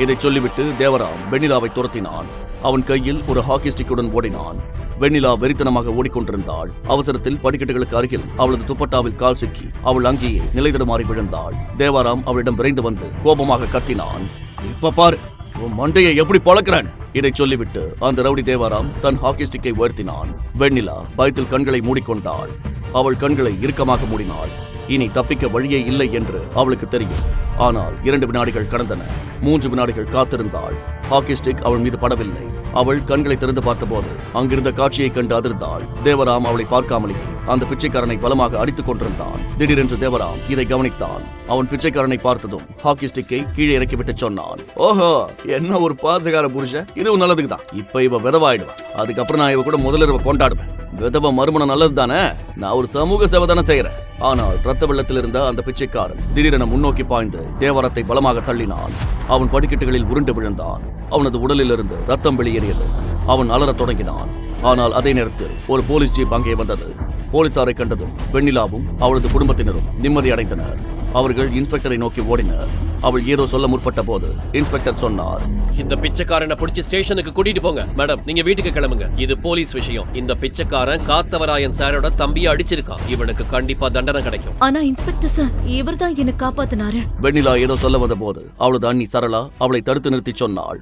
இதை சொல்லிவிட்டு தேவராம் வெண்ணிலாவை துரத்தினான். அவன் கையில் ஒரு ஹாக்கி ஸ்டிக்குடன் ஓடினான். வெண்ணிலா வெறித்தனமாக ஓடிக்கொண்டிருந்தாள். அவசரத்தில் படிக்கட்டுகளுக்கு அருகில் அவளது துப்பட்டாவில் கால் சிக்கி அவள் அங்கேயே நிலைதடுமாறி விழுந்தாள். தேவாராம் அவளிடம் விரைந்து வந்து கோபமாக கத்தினான். இப்ப பாரு உன் மண்டையை எப்படி பழக்கிறான். இதை சொல்லிவிட்டு அந்த ரவுடி தேவாராம் தன் ஹாக்கி ஸ்டிக்கை உயர்த்தினான். வெண்ணிலா பயத்தில் கண்களை மூடிக்கொண்டாள். அவள் கண்களை இறுக்கமாக மூடினாள். இனி தப்பிக்க வழியே இல்லை என்று அவளுக்கு தெரியும். ஆனால் 2 வினாடிகள் கடந்தன. 3 வினாடிகள் காத்திருந்தாள். ஹாக்கி ஸ்டிக் அவள் மீது படவில்லை. அவள் கண்களை திறந்து பார்த்தபோது அங்கிருந்த காட்சியை கண்டு அதிர்ந்தாள். தேவராம் அவளை பார்க்காமலேயே அந்த பிச்சைக்காரனை பலமாக அடித்துக் கொண்டிருந்தான். திடீரென்று தேவராம் இதை கவனித்தான். அவன் பிச்சைக்காரனை பார்த்ததும் ஹாக்கி ஸ்டிக்கை கீழே இறக்கிவிட்டு சொன்னான், ஓஹோ, என்ன ஒரு பாசகார புருஷன். இதுவும் நல்லதுக்கு தான். இப்ப இவ விதவாயிடுவான். அதுக்கப்புறம் நான் இவ கூட முதலிரவ கொண்டாடுவேன். விதவ மறுமணம் நல்லது தானே. நான் ஒரு சமூக சேவை தானே செய்யறேன். ஆனால் ரத்த வெள்ளத்தில் இருந்த அந்த பிச்சைக்காரன் திடீரென முன்னோக்கி பாய்ந்து தேவாரத்தை பலமாக தள்ளினான். அவன் படிக்கட்டுகளில் உருண்டு விழுந்தான். அவனது உடலிலிருந்து ரத்தம் வெளியேறியது. அவன் அலறத் தொடங்கினான். ஆனால் அதே நேரத்தில் ஒரு போலீஸ் ஜீப் அங்கே வந்தது. போலீசாரை கண்டதும் வெண்ணிலாவும் அவளது குடும்பத்தினரும் நிம்மதி அடைந்தனர். அவர்கள் இன்ஸ்பெக்டரை நோக்கி ஓடினர். அவள் ஏதோ சொல்ல முற்பட்ட போது இன்ஸ்பெக்டர் சொன்னார், இந்த பிச்சைக்காரனை பிடிச்சி ஸ்டேஷனுக்கு கூட்டிட்டு போங்க. மேடம், நீங்க வீட்டுக்கு கிளம்புங்க. இது போலீஸ் விஷயம். இந்த பிச்சைக்காரன் காத்தவராயன் சாரோட தம்பியை அடிச்சிருக்கான். இவனுக்கு கண்டிப்பா தண்டனை கிடைக்கும். ஆனா இன்ஸ்பெக்டர் சார், இவர்தான் என்ன காப்பாத்தினாரு. வெண்ணிலா ஏதோ சொல்ல வந்த போது அவளது அண்ணி சரளா அவளை தடுத்து நிறுத்தி சொன்னாள்,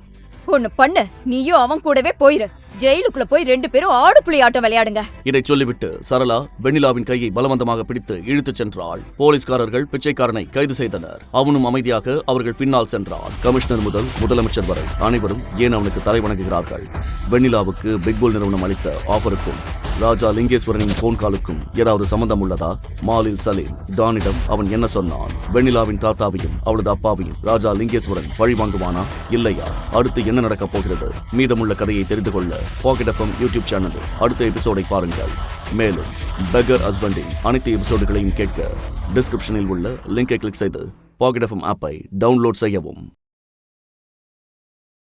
ஒண்ணு பண்ணு, நீயும் அவன் கூடவே போயிரு. ஜெயிலுக்குள்ள போய் 2 பேரும் ஆடு புலி ஆட்டம் விளையாடுங்க. இதை சொல்லிவிட்டு சரளா வெண்ணிலாவின் கையை பலவந்தமாக பிடித்து இழுத்துச் சென்றாள். போலீஸ்காரர்கள் பிச்சைக்காரனை கைது செய்தனர். அவனும் அமைதியாக அவர்கள் பின்னால் சென்றான். கமிஷனர் முதல் முதலமைச்சர் வரை அனைவரும் ஏன் அவனுக்கு தலை வணங்குகிறார்கள். வெண்ணிலாவுக்கு பிக் புல் நிறுவனம் அளித்த ஆஃபருக்கும் ராஜா லிங்கேஸ்வரனின் போன் காலுக்கும் ஏதாவது சம்பந்தம் உள்ளதா? மாலில் சலீம் டானிடம் அவன் என்ன சொன்னான்? வெண்ணிலாவின் தாத்தாவையும் அவளது அப்பாவையும் ராஜா லிங்கேஸ்வரன் பழி வாங்குவானா இல்லையா? அடுத்து என்ன நடக்கப் போகிறது? மீதமுள்ள கதையை தெரிந்து கொள்ள பாக்கெட் எஃப்எம் யூடியூப் சேனலில் அடுத்த எபிசோடை பாருங்கள். மேலும் பெக்கர் ஹஸ்பண்டின் அனைத்து எபிசோடுகளையும் கேட்க டிஸ்கிரிப்ஷனில் உள்ள லிங்கை கிளிக் செய்து பாக்கெட் எஃப்எம் ஆப்பை டவுன்லோட் செய்யவும்.